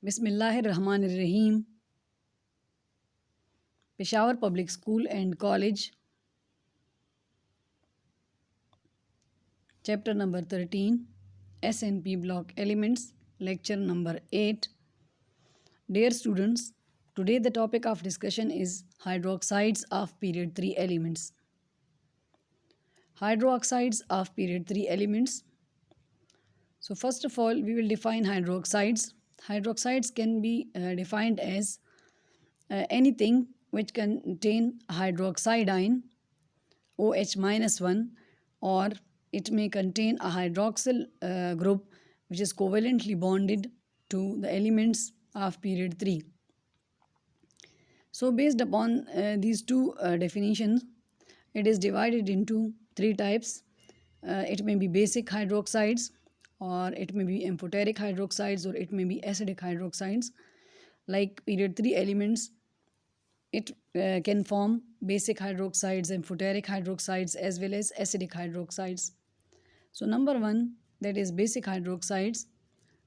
Bismillahirrahmanirrahim. Peshawar Public School and College, Chapter number 13, SNP Block Elements, Lecture number 8. Dear students, today the topic of discussion is hydroxides of period 3 elements. Hydroxides of period 3 elements. So first of all, we will define hydroxides. Hydroxides can be defined as anything which contain hydroxide ion OH minus 1, or it may contain a hydroxyl group which is covalently bonded to the elements of period 3. So based upon these two definitions, it is divided into three types. It may be basic hydroxides, or it may be amphoteric hydroxides, or it may be acidic hydroxides. Like period 3 elements, it can form basic hydroxides, amphoteric hydroxides, as well as acidic hydroxides. So number one, that is basic hydroxides.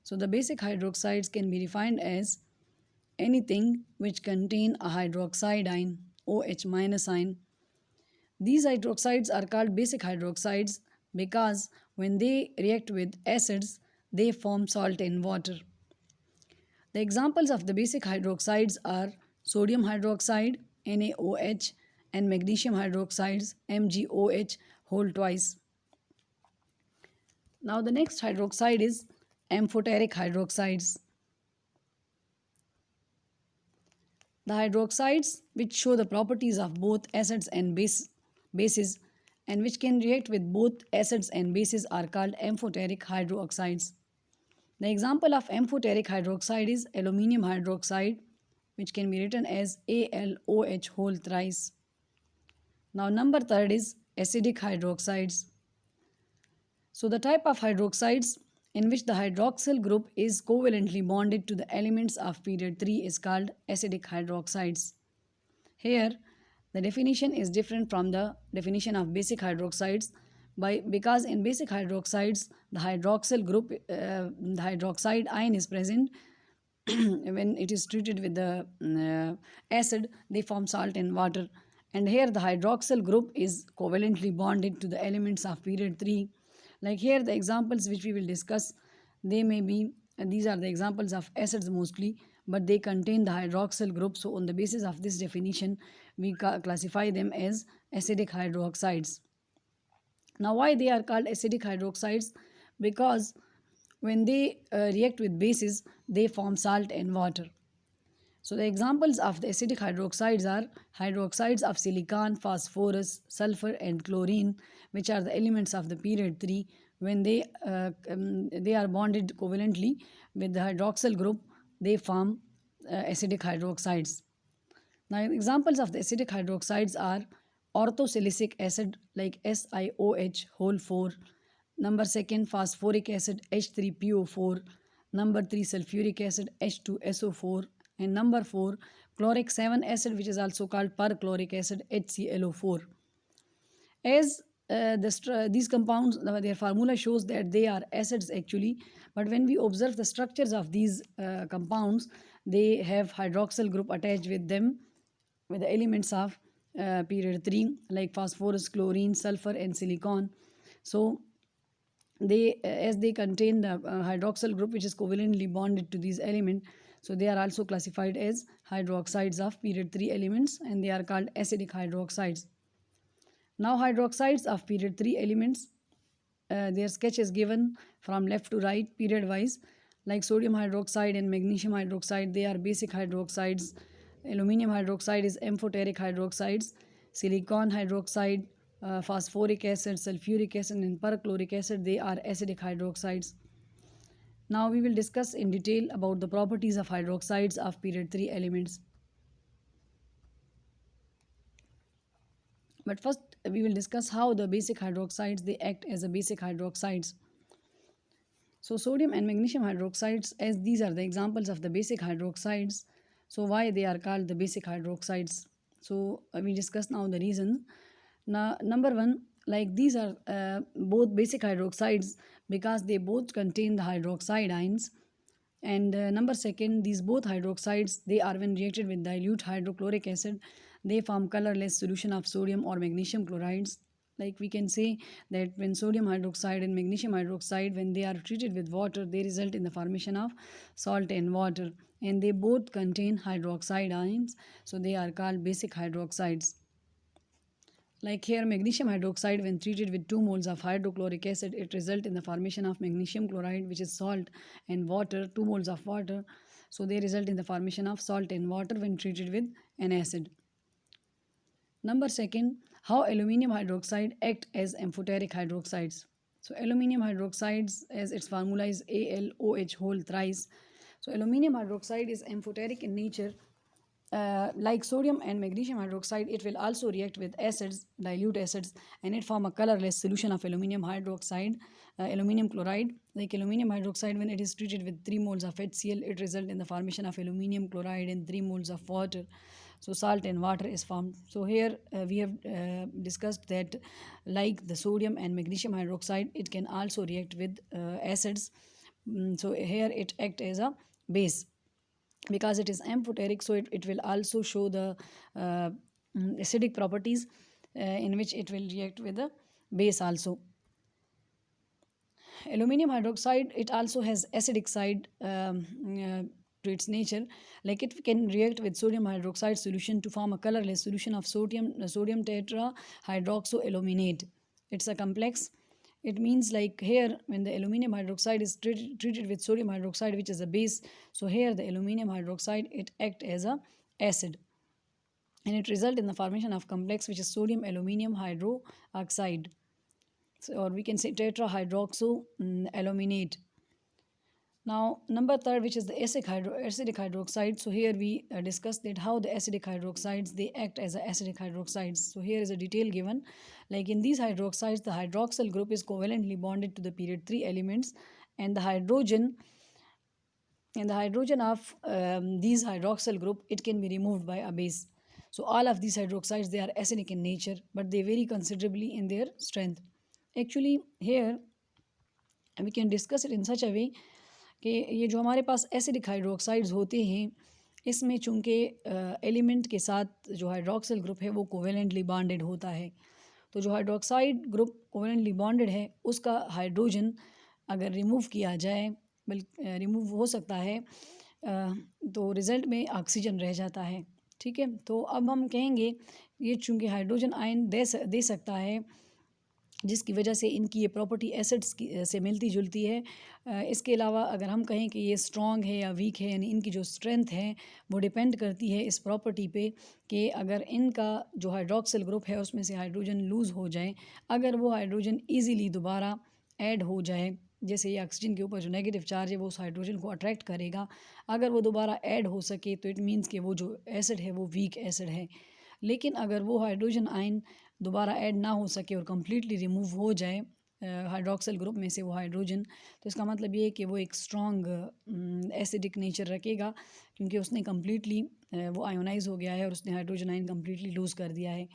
So the basic hydroxides can be defined as anything which contain a hydroxide ion, OH minus ion. These hydroxides are called basic hydroxides because when they react with acids, they form salt and water. The examples of the basic hydroxides are sodium hydroxide, NaOH, and magnesium hydroxides, MgOH whole twice. Now the next hydroxide is amphoteric hydroxides. The hydroxides which show the properties of both acids and bases and which can react with both acids and bases are called amphoteric hydroxides. The example of amphoteric hydroxide is aluminium hydroxide, which can be written as AlOH whole thrice. Now number third is acidic hydroxides. So the type of hydroxides in which the hydroxyl group is covalently bonded to the elements of period 3 is called acidic hydroxides. Here, the definition is different from the definition of basic hydroxides because in basic hydroxides, the hydroxyl group, the hydroxide ion is present. When it is treated with the acid, they form salt and water. And here the hydroxyl group is covalently bonded to the elements of period 3. Like here the examples which we will discuss, they may be, these are the examples of acids mostly, but they contain the hydroxyl group. So on the basis of this definition, we classify them as acidic hydroxides. Now why they are called acidic hydroxides? Because when they react with bases, they form salt and water. So the examples of the acidic hydroxides are hydroxides of silicon, phosphorus, sulfur and chlorine, which are the elements of the period 3. When they are bonded covalently with the hydroxyl group, they form acidic hydroxides. Now examples of the acidic hydroxides are orthosilicic acid like SiOH whole 4, number second phosphoric acid H3PO4, number 3 sulfuric acid H2SO4, and number 4 chloric 7 acid, which is also called perchloric acid HClO4. As these compounds, their formula shows that they are acids actually, but when we observe the structures of these compounds, they have hydroxyl group attached with them, with the elements of period 3 like phosphorus, chlorine, sulfur and silicon. So they as they contain the hydroxyl group which is covalently bonded to these elements, so they are also classified as hydroxides of period 3 elements, and they are called acidic hydroxides. Now hydroxides of period 3 elements, their sketch is given from left to right period wise. Like sodium hydroxide and magnesium hydroxide, they are basic hydroxides. Aluminium hydroxide is amphoteric hydroxides. Silicon hydroxide, phosphoric acid, sulfuric acid and perchloric acid, they are acidic hydroxides. Now we will discuss in detail about the properties of hydroxides of period 3 elements. But first we will discuss how the basic hydroxides, they act as a basic hydroxides. So sodium and magnesium hydroxides, as these are the examples of the basic hydroxides, so why they are called the basic hydroxides? So we discuss now the reasons. Now number one, like these are both basic hydroxides because they both contain the hydroxide ions, And number second, these both hydroxides, they are when reacted with dilute hydrochloric acid, they form colorless solution of sodium or magnesium chlorides. Like we can say that when sodium hydroxide and magnesium hydroxide, when they are treated with water, they result in the formation of salt and water, and they both contain hydroxide ions, so they are called basic hydroxides. Like here, magnesium hydroxide, when treated with 2 moles of hydrochloric acid, it results in the formation of magnesium chloride, which is salt, and water, 2 moles of water. So they result in the formation of salt and water when treated with an acid. Number second, how aluminium hydroxide act as amphoteric hydroxides. So aluminium hydroxides, as its formula is AlOH whole thrice. So aluminium hydroxide is amphoteric in nature. Like sodium and magnesium hydroxide, it will also react with acids, dilute acids, and it form a colorless solution of aluminium hydroxide, aluminium chloride. Like aluminium hydroxide, when it is treated with 3 moles of HCl, it results in the formation of aluminium chloride and 3 moles of water. So salt and water is formed. So here we have discussed that like the sodium and magnesium hydroxide, it can also react with acids. So here it act as a base because it is amphoteric, so it will also show the acidic properties in which it will react with the base also. Aluminium hydroxide, it also has acidic side to its nature. Like it can react with sodium hydroxide solution to form a colorless solution of sodium tetrahydroxoaluminate. It's a complex. It means like here, when the aluminium hydroxide is treated with sodium hydroxide, which is a base, so here the aluminium hydroxide, it act as a acid, and it result in the formation of complex, which is sodium aluminium hydroxide, so, or we can say tetrahydroxoaluminate. Now, number third, which is the acidic hydroxide. So here we discussed that how the acidic hydroxides, they act as acidic hydroxides. So here is a detail given. Like in these hydroxides, the hydroxyl group is covalently bonded to the period 3 elements, and the hydrogen of these hydroxyl group, it can be removed by a base. So all of these hydroxides, they are acidic in nature, but they vary considerably in their strength. Actually here we can discuss it in such a way कि ये जो हमारे पास acidic hydroxides होते हैं, इसमें चूँकि element के साथ जो हाइड्रोक्सिल ग्रुप है वो कोवेलेंटली बॉन्डेड होता है, तो जो हाइड्रोक्साइड ग्रुप कोवेलेंटली बॉन्डेड है उसका हाइड्रोजन अगर रिमूव किया जाए, बल्कि रिमूव हो सकता है, तो रिज़ल्ट में ऑक्सीजन रह जाता है. ठीक है, तो अब हम कहेंगे ये चूँकि हाइड्रोजन आयन दे सकता है, जिसकी वजह से इनकी ये प्रॉपर्टी एसिड्स की से मिलती जुलती है. इसके अलावा अगर हम कहें कि ये स्ट्रॉन्ग है या वीक है, यानी इनकी जो स्ट्रेंथ है वो डिपेंड करती है इस प्रॉपर्टी पे कि अगर इनका जो हाइड्रोक्सिल ग्रुप है उसमें से हाइड्रोजन लूज़ हो जाए, अगर वो हाइड्रोजन ईज़िली दोबारा ऐड हो जाए, जैसे ये ऑक्सीजन के ऊपर जो नेगेटिव चार्ज है वो उस हाइड्रोजन को अट्रैक्ट करेगा, अगर वो दोबारा ऐड हो सके तो इट मीन्स कि वो जो एसिड है वो वीक एसिड है. लेकिन अगर वो हाइड्रोजन आयन दोबारा ऐड ना हो सके और कम्प्लीटली रिमूव हो जाए हाइड्रोक्सिल ग्रुप में से वो हाइड्रोजन, तो इसका मतलब ये है कि वो एक स्ट्रॉन्ग एसिडिक नेचर रखेगा, क्योंकि उसने कम्प्लीटली वो आयोनाइज हो गया है और उसने हाइड्रोजन आयन कम्प्लीटली लूज़ कर दिया है.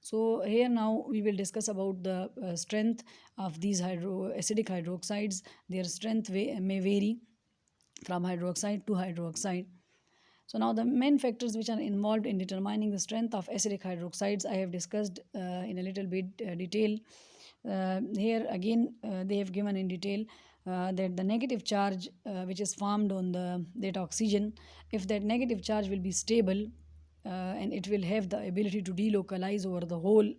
So here now we will discuss about the strength of these acidic hydroxides. Their strength may vary from hydroxide to hydroxide. So now the main factors which are involved in determining the strength of acidic hydroxides, I have discussed in a little bit detail. Here again they have given in detail that the negative charge which is formed on that oxygen, if that negative charge will be stable and it will have the ability to delocalize over the whole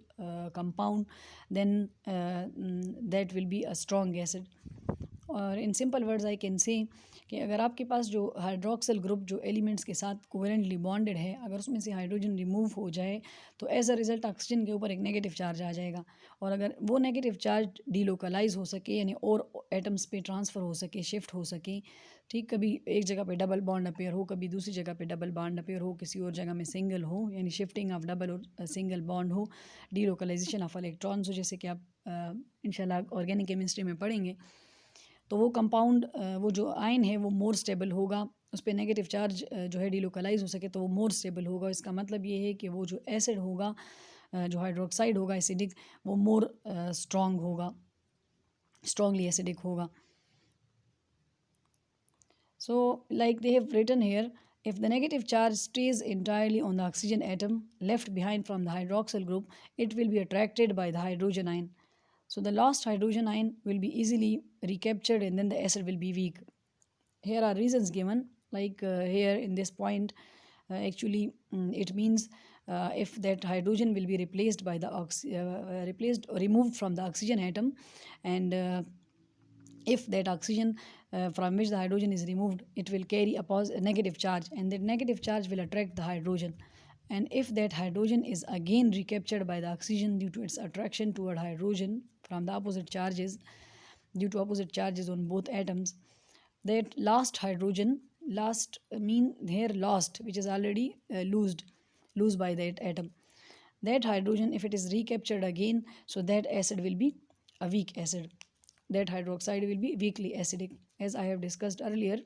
compound, then that will be a strong acid. और in simple words I can say कि अगर आपके पास जो hydroxyl group जो elements के साथ covalently bonded है, अगर उसमें से हाइड्रोजन रिमूव हो जाए तो एज अ रिज़ल्ट ऑक्सीजन के ऊपर एक नेगेटिव चार्ज आ जाएगा, और अगर वो नेगेटिव चार्ज डीलोकलाइज हो सके, यानी और एटम्स पे ट्रांसफ़र हो सके, शिफ्ट हो सके, ठीक, कभी एक जगह पे डबल बॉन्ड अपेयर हो, कभी दूसरी जगह पे डबल बॉन्ड अपेयर हो, किसी और जगह में सिंगल हो, यानी शिफ्टिंग ऑफ डबल और सिंगल बॉन्ड हो, डीलोकलाइजेशन ऑफ इलेक्ट्रॉन्स हो, जैसे कि आप इंशाल्लाह ऑर्गेनिक केमिस्ट्री में पढ़ेंगे, तो वो कंपाउंड वो जो आयन है वो मोर स्टेबल होगा, उस पर नेगेटिव चार्ज जो है डीलोकलाइज हो सके तो वो मोर स्टेबल होगा. इसका मतलब ये है कि वो जो एसिड होगा, जो हाइड्रोक्साइड होगा एसिडिक, वो मोर स्ट्रॉन्गली एसिडिक होगा. So, like they have written here, if the negative charge stays entirely on the oxygen atom left behind from the hydroxyl group, it will be attracted by the hydrogen ion. So, the lost hydrogen ion will be easily recaptured and then the acid will be weak. Here are reasons given, like here in this point, actually it means if that hydrogen will be replaced by the replaced or removed from the oxygen atom, and if that oxygen from which the hydrogen is removed, it will carry a negative charge, and that negative charge will attract the hydrogen. And if that hydrogen is again recaptured by the oxygen due to its attraction toward hydrogen from the opposite charges, due to opposite charges on both atoms, that last hydrogen, last mean here lost, which is already loosed by that atom, that hydrogen, if it is recaptured again, so that acid will be a weak acid, that hydroxide will be weakly acidic, as I have discussed earlier.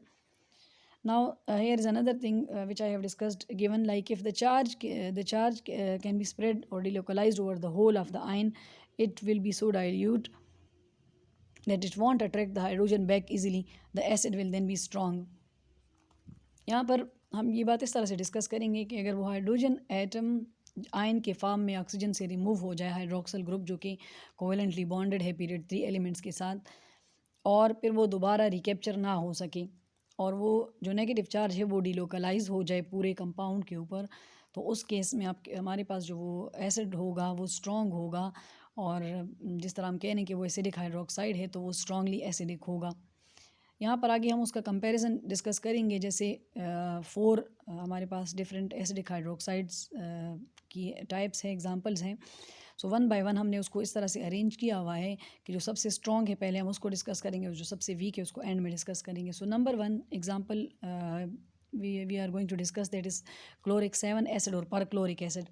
Now here is another thing which I have discussed, given like if the charge can be spread or delocalized over the whole of the ion, it will be so dilute that it won't attract the hydrogen back easily. The acid will then be strong. यहाँ पर हम ये बात इस तरह से discuss करेंगे कि अगर वो हाइड्रोजन एटम आयन के फॉर्म में ऑक्सीजन से रिमूव हो जाए, हाइड्रोक्सल ग्रुप जो कि कोवेलेंटली बॉन्डेड है पीरियड 3 एलिमेंट्स के साथ, और फिर वो दोबारा रिकैप्चर ना हो सके और वो जो नेगेटिव चार्ज है वो डिलोकलाइज हो जाए पूरे कंपाउंड के ऊपर, तो उस केस में आप हमारे पास जो वो एसिड होगा वो स्ट्रॉन्ग होगा, और जिस तरह हम कह रहे हैं कि वो एसिडिक हाइड्रोक्साइड है तो वो स्ट्रांगली एसिडिक होगा। यहाँ पर आगे हम उसका कंपैरिजन डिस्कस करेंगे, जैसे 4 हमारे पास डिफरेंट एसिडिक हाइड्रोक्साइड्स की टाइप्स हैं, एग्जांपल्स हैं। सो वन बाय वन हमने उसको इस तरह से अरेंज किया हुआ है कि जो सबसे स्ट्रॉन्ग है पहले हम उसको डिस्कस करेंगे और जो सबसे वीक है उसको एंड में डिस्कस करेंगे। So number 1 example we are going to discuss, that is chloric 7 acid or perchloric acid.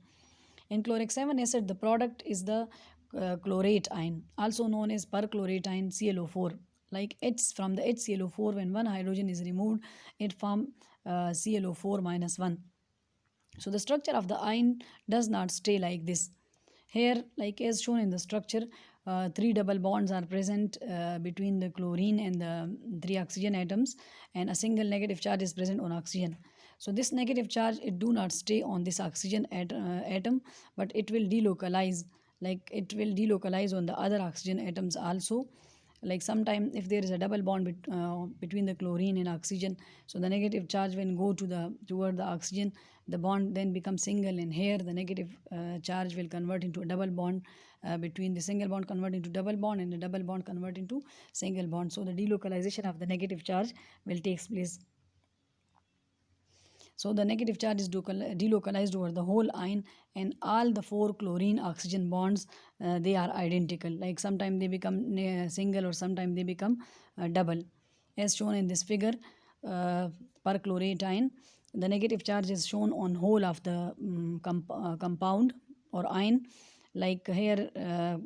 In chloric 7 acid, the product is the chlorate ion, also known as perchlorate ion ClO4. Like it's from the HClO4, when one hydrogen is removed, it forms ClO4 minus 1. So the structure of the ion does not stay like this. Here, like as shown in the structure, 3 double bonds are present between the chlorine and the 3 oxygen atoms, and a single negative charge is present on oxygen. So this negative charge, it do not stay on this oxygen atom, but it will delocalize, like it will delocalize on the other oxygen atoms also. Like sometime if there is a double bond between the chlorine and oxygen, so the negative charge when go toward the oxygen, the bond then becomes single, and here the negative charge will convert into a double bond between the single bond, convert into double bond, and the double bond convert into single bond. So the delocalization of the negative charge will take place. So the negative charge is delocalized over the whole ion, and all the 4 chlorine oxygen bonds, they are identical. Like sometimes they become single or sometimes they become double. As shown in this figure, perchlorate ion, the negative charge is shown on whole of the compound or ion. Like here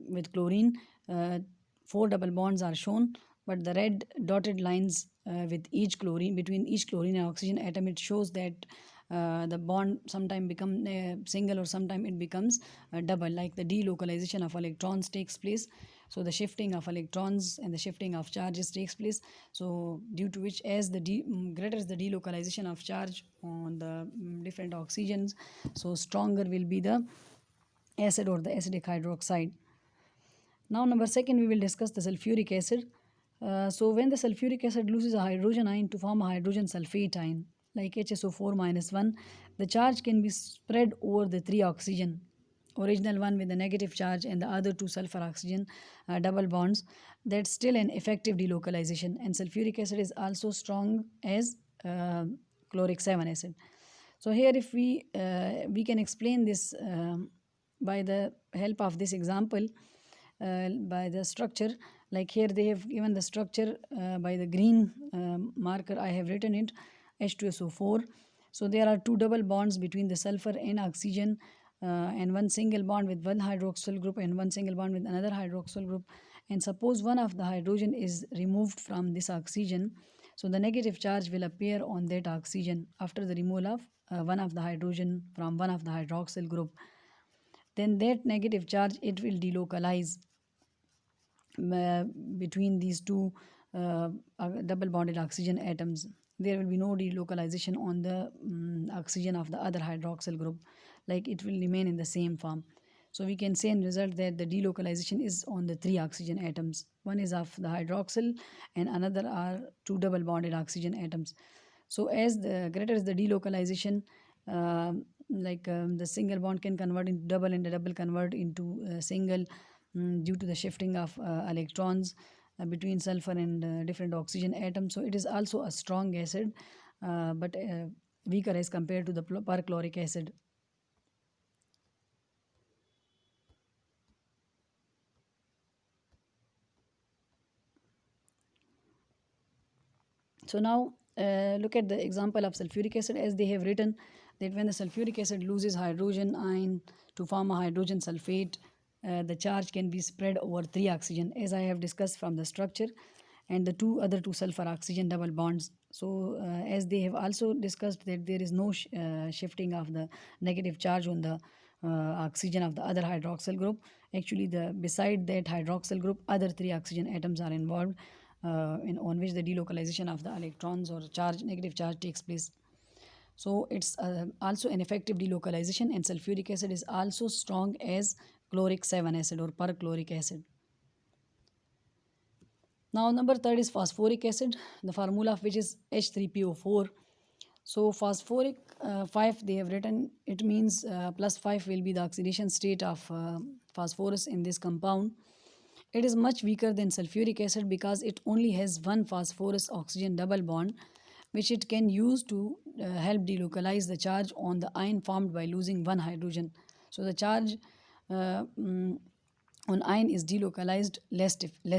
with chlorine, 4 double bonds are shown, but the red dotted lines with each chlorine, between each chlorine and oxygen atom, it shows that the bond sometime become single or sometime it becomes double, like the delocalization of electrons takes place. So the shifting of electrons and the shifting of charges takes place. So due to which, as the greater is the delocalization of charge on the different oxygens, so stronger will be the acid or the acidic hydroxide. Now number 2, we will discuss the sulfuric acid. So when the sulfuric acid loses a hydrogen ion to form a hydrogen sulfate ion, like HSO4 minus 1, the charge can be spread over the 3 oxygen, original one with the negative charge and the other 2 sulfur oxygen double bonds. That's still an effective delocalization, and sulfuric acid is also strong as chloric 7 acid. So here if we can explain this by the help of this example, by the structure. Like here they have given the structure by the green marker, I have written it H2SO4. So there are 2 double bonds between the sulfur and oxygen, and 1 single bond with 1 hydroxyl group and 1 single bond with another hydroxyl group. And suppose one of the hydrogen is removed from this oxygen, so the negative charge will appear on that oxygen after the removal of one of the hydrogen from one of the hydroxyl group. Then that negative charge, it will delocalize between these 2 double bonded oxygen atoms. there will be no delocalization on the oxygen of the other hydroxyl group, like it will remain in the same form. So we can say in result that the delocalization is on the three oxygen atoms. One is of the hydroxyl and another are two double bonded oxygen atoms. So as the greater is the delocalization, the single bond can convert into double and the double convert into single, due to the shifting of electrons between sulfur and different oxygen atoms. So it is also a strong acid, but weaker as compared to the perchloric acid. So now look at the example of sulfuric acid, as they have written that when the sulfuric acid loses hydrogen ion to form a hydrogen sulfate, the charge can be spread over three oxygen, as I have discussed from the structure, and the other two sulfur oxygen double bonds. So as they have also discussed that there is no shifting of the negative charge on the oxygen of the other hydroxyl group. Actually, the beside that hydroxyl group, other three oxygen atoms are involved, on which the delocalization of the electrons or charge, negative charge, takes place. So it's also an effective delocalization, and sulfuric acid is also strong as chloric 7 acid or perchloric acid. Now number third is phosphoric acid, the formula of which is H3PO4. So phosphoric 5 they have written, it means plus 5 will be the oxidation state of phosphorus in this compound. It is much weaker than sulfuric acid because it only has one phosphorus oxygen double bond, which it can use to help delocalize the charge on the ion formed by losing one hydrogen. So the charge on ion is delocalized less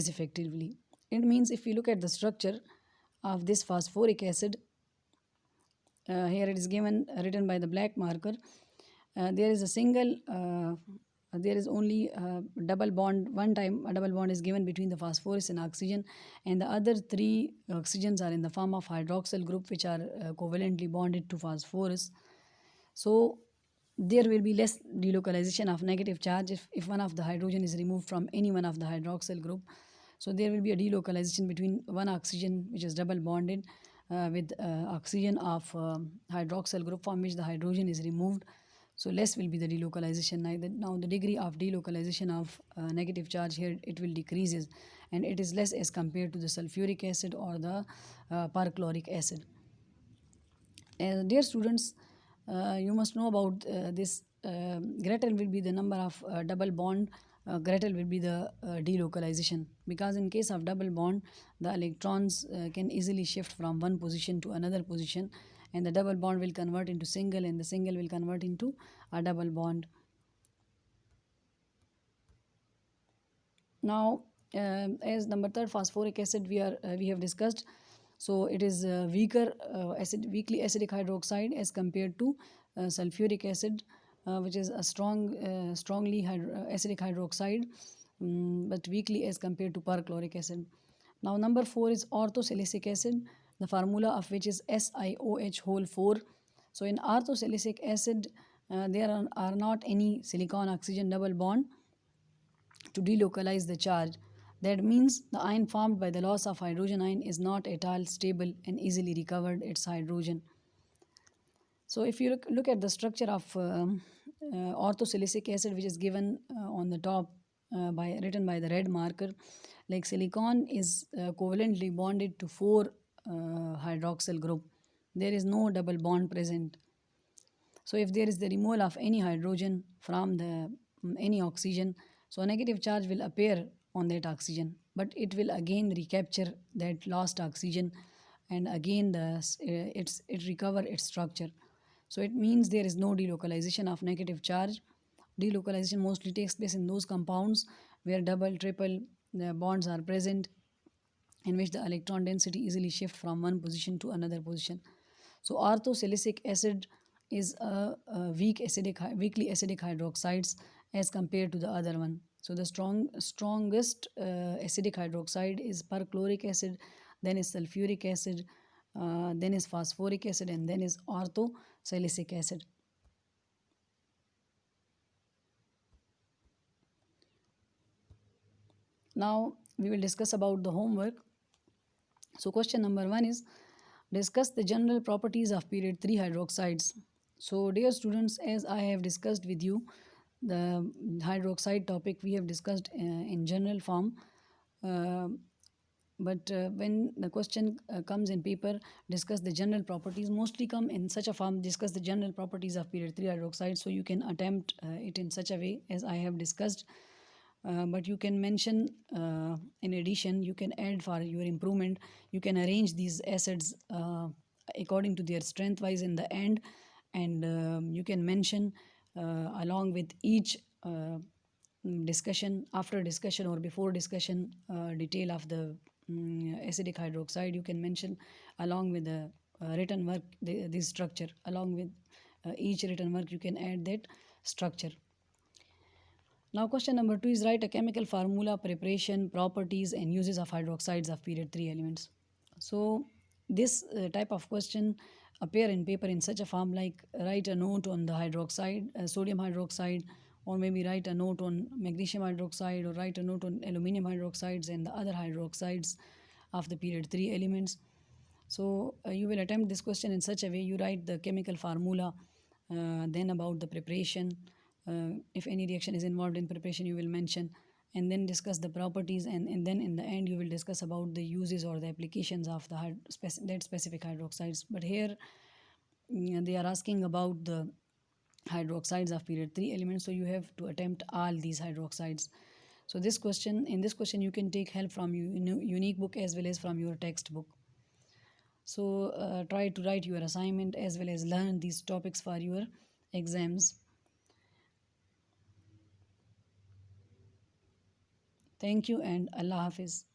effectively. It means if we look at the structure of this phosphoric acid, here it is given written by the black marker. There is a single there is only double bond, one time a double bond is given between the phosphorus and oxygen, and the other three oxygens are in the form of hydroxyl group, which are covalently bonded to phosphorus. So there will be less delocalization of negative charge if one of the hydrogen is removed from any one of the hydroxyl group. So there will be a delocalization between one oxygen which is double bonded with oxygen of hydroxyl group from which the hydrogen is removed. So less will be the delocalization. Now the degree of delocalization of negative charge here, it will decreases, and it is less as compared to the sulfuric acid or the perchloric acid. Dear students, you must know about this. Greater will be the number of double bond, greater will be the delocalization, because in case of double bond, the electrons can easily shift from one position to another position, and the double bond will convert into single, and the single will convert into a double bond. Now as number third, phosphoric acid, we have discussed. So it is weaker weakly acidic hydroxide as compared to sulfuric acid, which is a strongly acidic hydroxide, but weakly as compared to perchloric acid. Now number 4 is orthosilicic acid, the formula of which is SiOH whole 4. So in orthosilicic acid, there are not any silicon oxygen double bond to delocalize the charge. That means the ion formed by the loss of hydrogen ion is not at all stable and easily recovered its hydrogen. So if you look at the structure of orthosilicic acid, which is given on the top written by the red marker, like silicon is covalently bonded to 4 hydroxyl group. There is no double bond present. So if there is the removal of any hydrogen from the any oxygen, so a negative charge will appear on that oxygen, but it will again recapture that lost oxygen, and again it recover its structure. So it means there is no delocalization of negative charge. Delocalization mostly takes place in those compounds where double, triple bonds are present, in which the electron density easily shift from one position to another position. So orthosilicic acid is a weakly acidic hydroxides as compared to the other one. So the strongest acidic hydroxide is perchloric acid, then is sulfuric acid, then is phosphoric acid, and then is orthosilicic acid. Now we will discuss about the homework. So question number 1 is, Discuss the general properties of period 3 hydroxides. So, dear students, as I have discussed with you the hydroxide topic, we have discussed in general form. Uh, but when the question comes in paper, discuss the general properties, mostly come in such a form, discuss the general properties of period 3 hydroxide. So, you can attempt it in such a way as I have discussed. But you can mention, in addition, you can add for your improvement, you can arrange these acids according to their strength wise in the end, and you can mention along with each discussion, after discussion or before discussion, detail of the acidic hydroxide, you can mention along with the written work, this structure, along with each written work you can add that structure. Now, question number 2 is write a chemical formula, preparation, properties, and uses of hydroxides of period 3 elements. So, this type of question appear in paper in such a form like write a note on the hydroxide, sodium hydroxide, or maybe write a note on magnesium hydroxide, or write a note on aluminum hydroxides and the other hydroxides of the period 3 elements. So, you will attempt this question in such a way, you write the chemical formula, then about the preparation. If any reaction is involved in preparation, you will mention, and then discuss the properties, and then in the end, you will discuss about the uses or the applications of the that specific hydroxides. But here, they are asking about the hydroxides of period 3 elements, so you have to attempt all these hydroxides. So in this question, you can take help from unique book as well as from your textbook. So try to write your assignment as well as learn these topics for your exams. Thank you and Allah Hafiz.